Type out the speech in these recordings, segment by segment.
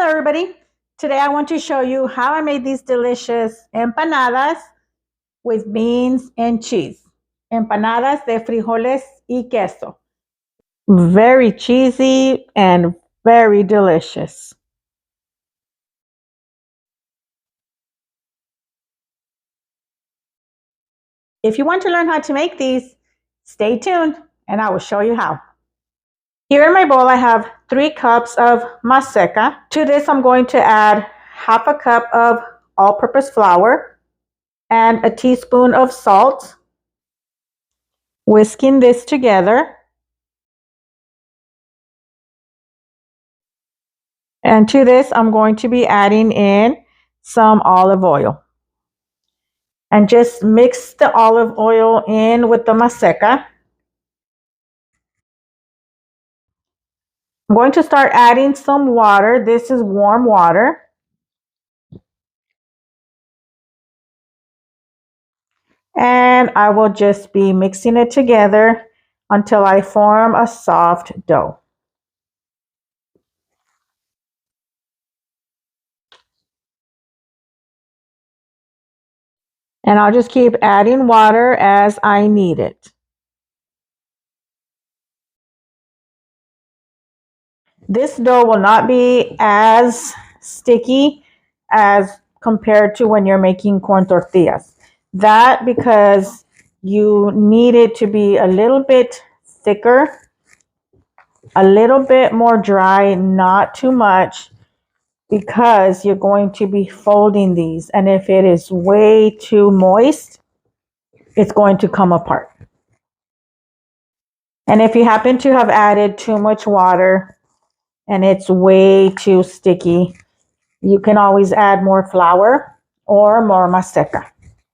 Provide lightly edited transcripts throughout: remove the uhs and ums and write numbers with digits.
Hello everybody. Today I want to show you how I made these delicious empanadas with beans and cheese. Empanadas de frijoles y queso. Very cheesy and very delicious. If you want to learn how to make these, stay tuned and I will show you how. Here in my bowl I have 3 cups of maseca. To this I'm going to add half a cup of all-purpose flour and a teaspoon of salt. Whisking this together. And to this, I'm going to be adding in some olive oil. And just mix the olive oil in with the maseca. I'm going to start adding some water. This is warm water. And I will just be mixing it together until I form a soft dough. And I'll just keep adding water as I need it. This dough will not be as sticky as compared to when you're making corn tortillas. That because you need it to be a little bit thicker, a little bit more dry, not too much, because you're going to be folding these. And if it is way too moist, it's going to come apart. And if you happen to have added too much water and it's way too sticky, you can always add more flour or more maseca.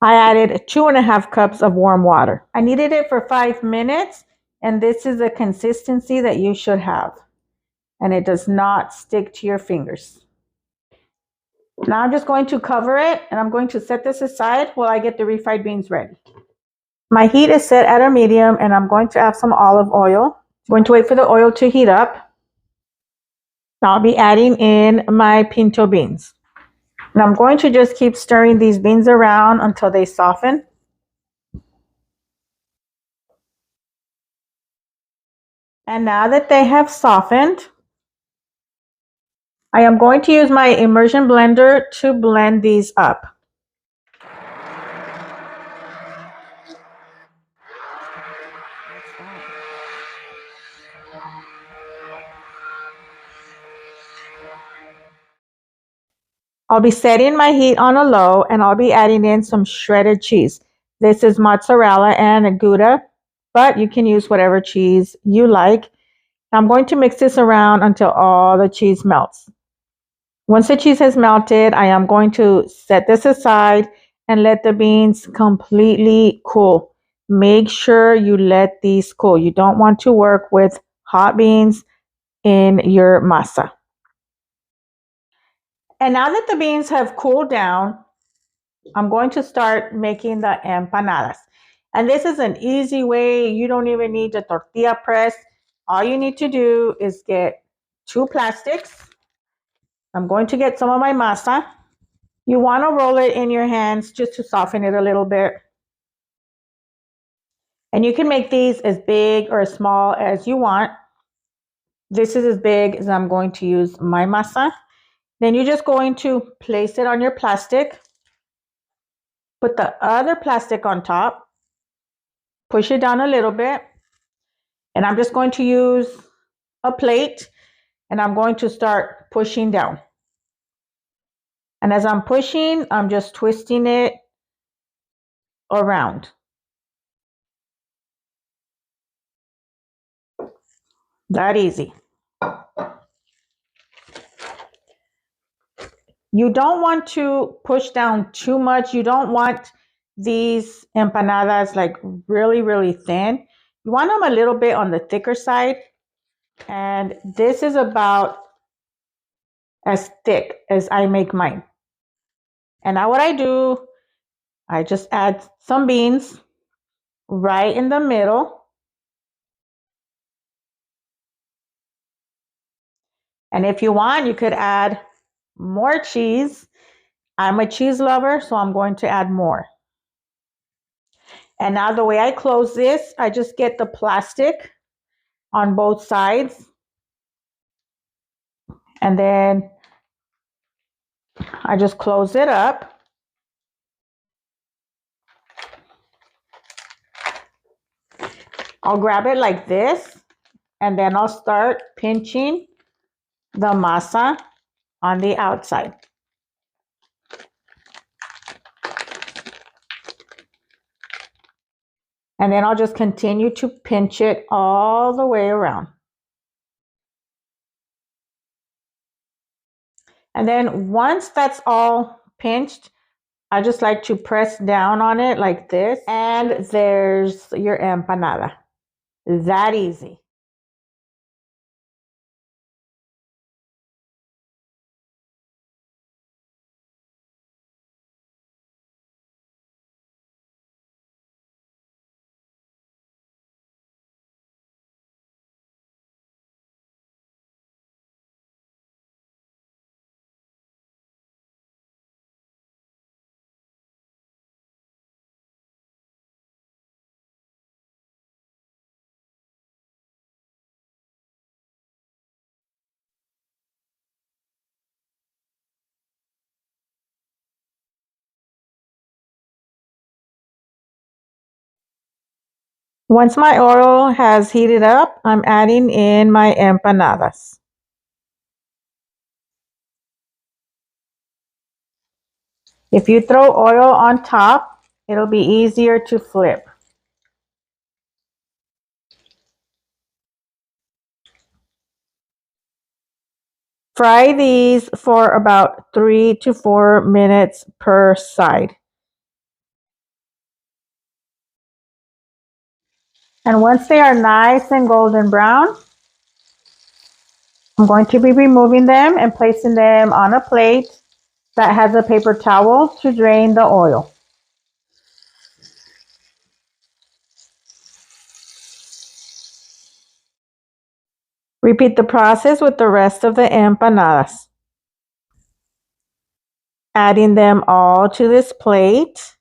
I added 2.5 cups of warm water. I kneaded it for 5 minutes, and this is the consistency that you should have. And it does not stick to your fingers. Now I'm just going to cover it, and I'm going to set this aside while I get the refried beans ready. My heat is set at a medium, and I'm going to add some olive oil. I'm going to wait for the oil to heat up. Now I'll be adding in my pinto beans. And I'm going to just keep stirring these beans around until they soften. And now that they have softened, I am going to use my immersion blender to blend these up. I'll be setting my heat on a low, and I'll be adding in some shredded cheese. This is mozzarella and Gouda, but you can use whatever cheese you like. I'm going to mix this around until all the cheese melts. Once the cheese has melted, I am going to set this aside and let the beans completely cool. Make sure you let these cool. You don't want to work with hot beans in your masa. And now that the beans have cooled down, I'm going to start making the empanadas. And this is an easy way. You don't even need the tortilla press. All you need to do is get 2 plastics. I'm going to get some of my masa. You want to roll it in your hands just to soften it a little bit. And you can make these as big or as small as you want. This is as big as I'm going to use my masa. Then you're just going to place it on your plastic. Put the other plastic on top. Push it down a little bit. And I'm just going to use a plate. And I'm going to start pushing down. And as I'm pushing, I'm just twisting it around. That easy. You don't want to push down too much. You don't want these empanadas like really, really thin. You want them a little bit on the thicker side. And this is about as thick as I make mine. And now what I do, I just add some beans right in the middle. And if you want, you could add more cheese. I'm a cheese lover, so I'm going to add more. And now the way I close this, I just get the plastic on both sides. And then I just close it up. I'll grab it like this, and then I'll start pinching the masa on the outside. And then I'll just continue to pinch it all the way around. And then once that's all pinched, I just like to press down on it like this, and there's your empanada. That easy. Once my oil has heated up, I'm adding in my empanadas. If you throw oil on top, it'll be easier to flip. Fry these for about 3 to 4 minutes per side. And once they are nice and golden brown, I'm going to be removing them and placing them on a plate that has a paper towel to drain the oil. Repeat the process with the rest of the empanadas. Adding them all to this plate.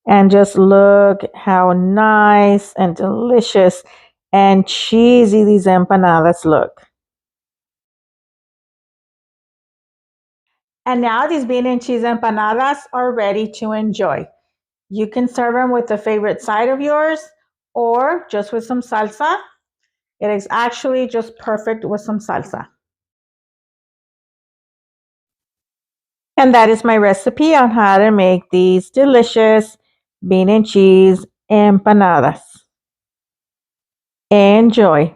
And just look how nice and delicious and cheesy these empanadas look. And now these bean and cheese empanadas are ready to enjoy. You can serve them with a favorite side of yours or just with some salsa. It is actually just perfect with some salsa. And that is my recipe on how to make these delicious bean and cheese empanadas. Enjoy.